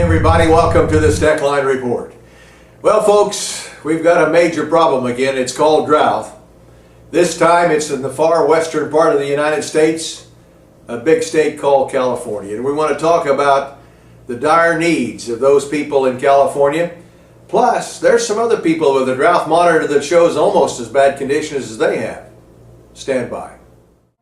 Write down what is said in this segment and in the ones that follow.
everybody, welcome to the Steckline Report. Well folks, we've got a major problem again. It's called drought. This time it's in the far western part of the United States, a big state called California. And we want to talk about the dire needs of those people in California. Plus, there's some other people with a drought monitor that shows almost as bad conditions as they have. Stand by.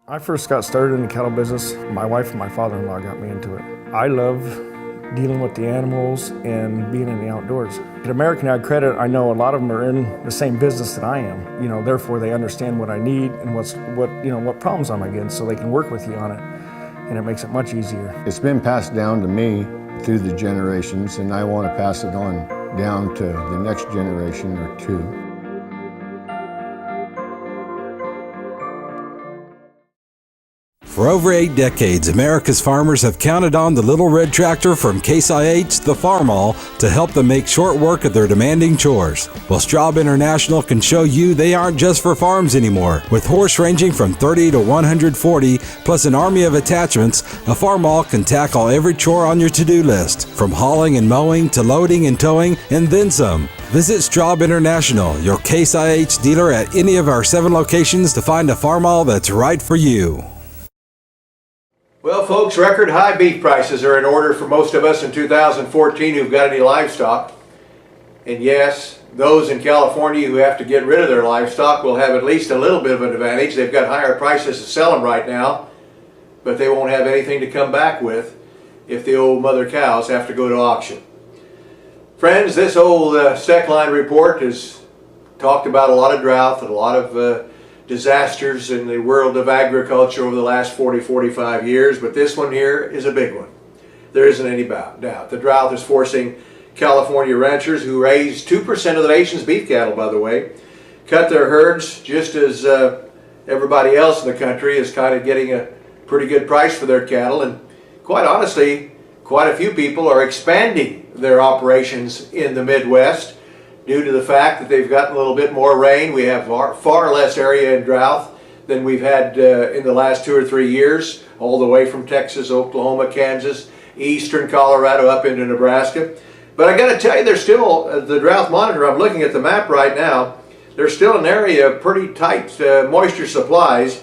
I first got started in the cattle business. My wife and my father-in-law got me into it. I love dealing with the animals and being in the outdoors. At American Ag Credit, I know a lot of them are in the same business that I am. Therefore they understand what I need and what problems I'm against, so they can work with you on it, and it makes it much easier. It's been passed down to me through the generations, and I want to pass it on down to the next generation or two. For over 8 decades, America's farmers have counted on the little red tractor from Case IH, the Farmall, to help them make short work of their demanding chores. Well, Straub International can show you they aren't just for farms anymore. With horse ranging from 30 to 140, plus an army of attachments, a Farmall can tackle every chore on your to-do list, from hauling and mowing to loading and towing, and then some. Visit Straub International, your Case IH dealer at any of our 7 locations, to find a Farmall that's right for you. Well folks, record high beef prices are in order for most of us in 2014 who've got any livestock. And yes, those in California who have to get rid of their livestock will have at least a little bit of an advantage. They've got higher prices to sell them right now, but they won't have anything to come back with if the old mother cows have to go to auction. Friends, this old Steckline Report has talked about a lot of drought and a lot of disasters in the world of agriculture over the last 40-45 years, but this one here is a big one. There isn't any doubt. The drought is forcing California ranchers, who raise 2% of the nation's beef cattle, by the way, cut their herds just as everybody else in the country is kind of getting a pretty good price for their cattle. And quite honestly, quite a few people are expanding their operations in the Midwest due to the fact that they've gotten a little bit more rain. We have far less area in drought than we've had in the last 2 or 3 years, all the way from Texas, Oklahoma, Kansas, eastern Colorado up into Nebraska. But I got to tell you, there's still, the drought monitor, I'm looking at the map right now, there's still an area of pretty tight moisture supplies.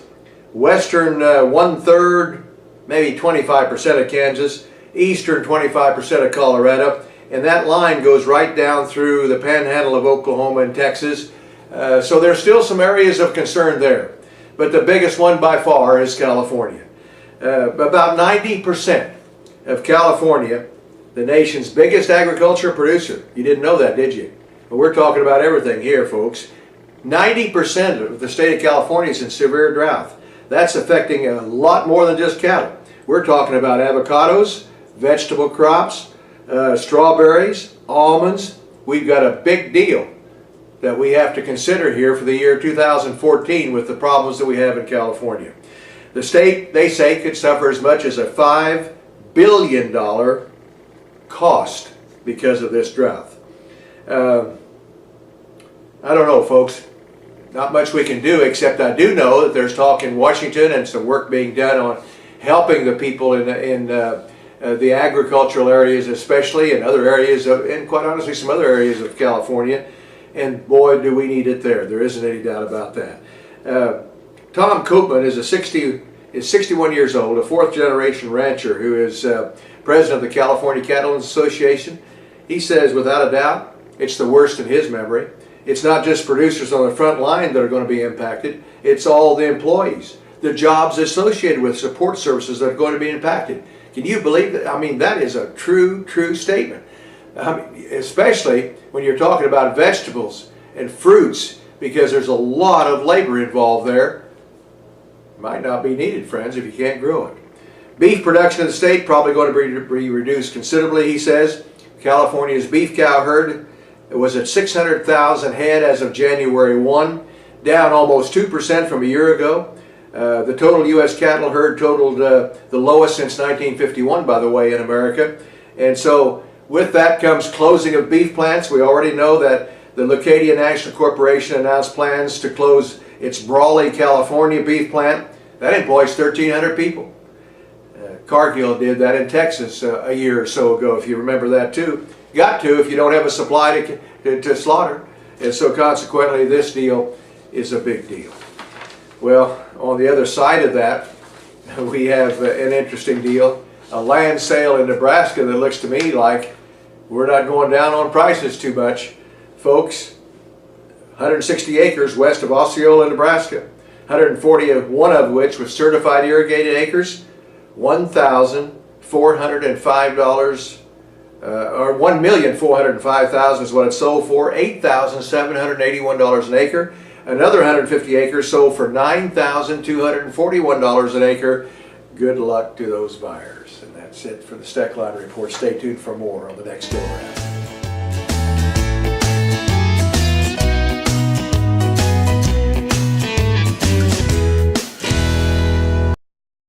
Western 1/3, maybe 25% of Kansas, eastern 25% of Colorado. And that line goes right down through the panhandle of Oklahoma and Texas. So there's still some areas of concern there. But the biggest one by far is California. About 90% of California, the nation's biggest agriculture producer. You didn't know that, did you? But we're talking about everything here, folks. 90% of the state of California is in severe drought. That's affecting a lot more than just cattle. We're talking about avocados, vegetable crops, strawberries, almonds. We've got a big deal that we have to consider here for the year 2014 with the problems that we have in California. The state, they say, could suffer as much as a $5 billion cost because of this drought. I don't know, folks. Not much we can do, except I do know that there's talk in Washington and some work being done on helping the people in the agricultural areas especially, and other areas of, and quite honestly some other areas of California, and boy do we need it there. There isn't any doubt about that. Tom Koopman is 61 years old, a 4th generation rancher who is president of the California Cattlemen's Association. He says without a doubt it's the worst in his memory. It's not just producers on the front line that are going to be impacted, it's all the employees, the jobs associated with support services that are going to be impacted. Can you believe that? I mean, that is a true statement. I mean, especially when you're talking about vegetables and fruits, because there's a lot of labor involved there. Might not be needed, friends, if you can't grow it. Beef production in the state probably going to be reduced considerably, he says. California's beef cow herd was at 600,000 head as of January 1, down almost 2% from a year ago. The total U.S. cattle herd totaled the lowest since 1951, by the way, in America. And so with that comes closing of beef plants. We already know that the Leucadia National Corporation announced plans to close its Brawley, California beef plant. That employs 1,300 people. Cargill did that in Texas a year or so ago, if you remember that too. Got to if you don't have a supply to slaughter. And so consequently this deal is a big deal. Well, on the other side of that, we have an interesting deal. A land sale in Nebraska that looks to me like we're not going down on prices too much. Folks, 160 acres west of Osceola, Nebraska. 141 of which was certified irrigated acres. $1,405, or $1,405,000 is what it sold for. $8,781 an acre. Another 150 acres sold for $9,241 an acre. Good luck to those buyers. And that's it for the Steckline Report. Stay tuned for more on the next go round.